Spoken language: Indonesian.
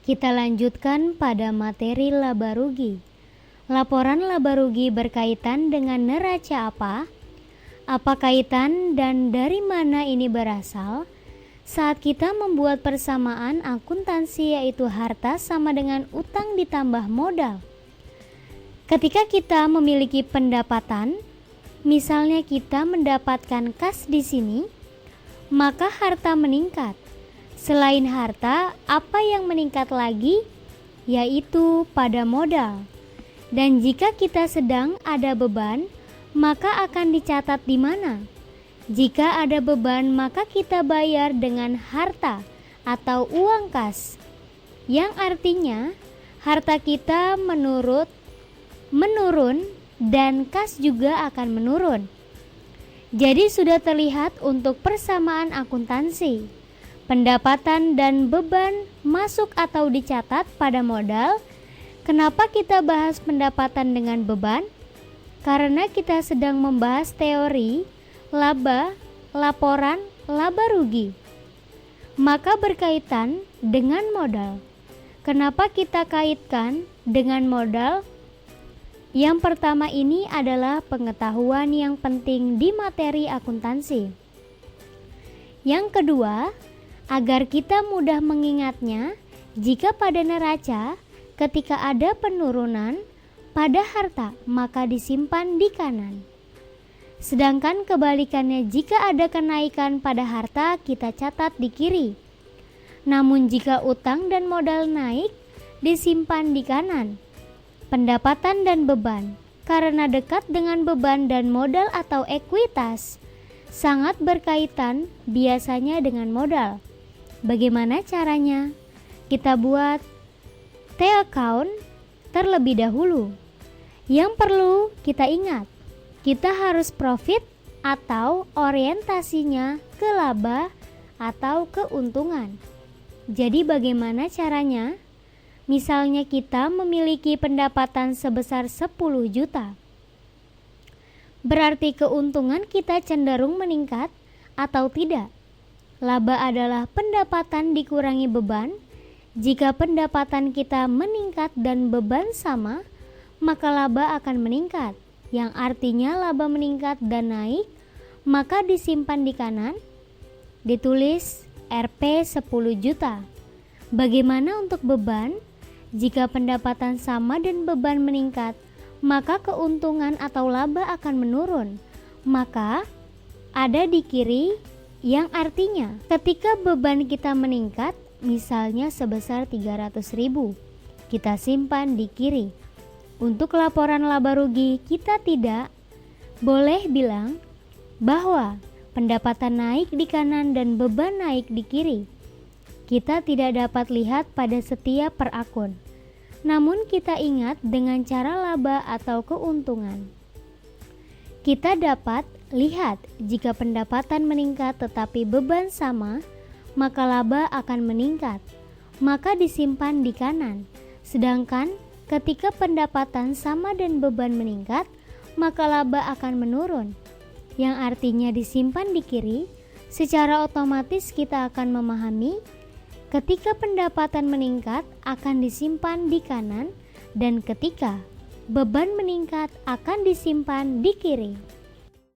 Kita lanjutkan pada materi laba rugi. Laporan laba rugi berkaitan dengan neraca apa? Apa kaitan dan dari mana ini berasal? Saat kita membuat persamaan akuntansi, yaitu harta sama dengan utang ditambah modal. Ketika kita memiliki pendapatan, misalnya kita mendapatkan kas di sini, maka harta meningkat. Selain harta, apa yang meningkat lagi? Yaitu pada modal. Dan jika kita sedang ada beban, maka akan dicatat di mana? Jika ada beban, maka kita bayar dengan harta atau uang kas, yang artinya harta kita menurun dan kas juga akan menurun. Jadi sudah terlihat untuk persamaan akuntansi. Pendapatan dan beban masuk atau dicatat pada modal. Kenapa kita bahas pendapatan dengan beban? Karena kita sedang membahas teori laporan laba rugi. Maka berkaitan dengan modal. Kenapa kita kaitkan dengan modal? Yang pertama ini adalah pengetahuan yang penting di materi akuntansi. Yang kedua, agar kita mudah mengingatnya, jika pada neraca ketika ada penurunan pada harta maka disimpan di kanan. Sedangkan kebalikannya, jika ada kenaikan pada harta kita catat di kiri. Namun jika utang dan modal naik disimpan di kanan. Pendapatan dan beban, karena dekat dengan beban dan modal atau ekuitas, sangat berkaitan biasanya dengan modal. Bagaimana caranya? Kita buat T-account terlebih dahulu. Yang perlu kita ingat, kita harus profit atau orientasinya ke laba atau keuntungan. Jadi bagaimana caranya? Misalnya kita memiliki pendapatan sebesar 10 juta. Berarti keuntungan kita cenderung meningkat atau tidak? Laba adalah pendapatan dikurangi beban. Jika pendapatan kita meningkat dan beban sama, maka laba akan meningkat. Yang artinya laba meningkat dan naik, maka disimpan di kanan. Ditulis Rp 10 juta. Bagaimana untuk beban? Jika pendapatan sama dan beban meningkat, maka keuntungan atau laba akan menurun. Maka ada di kiri, yang artinya ketika beban kita meningkat, misalnya sebesar 300.000, kita simpan di kiri. Untuk laporan laba rugi, kita tidak boleh bilang bahwa pendapatan naik di kanan dan beban naik di kiri. Kita tidak dapat lihat pada setiap per akun. Namun kita ingat dengan cara laba atau keuntungan. Kita dapat lihat jika pendapatan meningkat tetapi beban sama, maka laba akan meningkat, maka disimpan di kanan. Sedangkan ketika pendapatan sama dan beban meningkat, maka laba akan menurun, yang artinya disimpan di kiri. Secara otomatis kita akan memahami ketika pendapatan meningkat akan disimpan di kanan, dan ketika beban meningkat akan disimpan di kiri.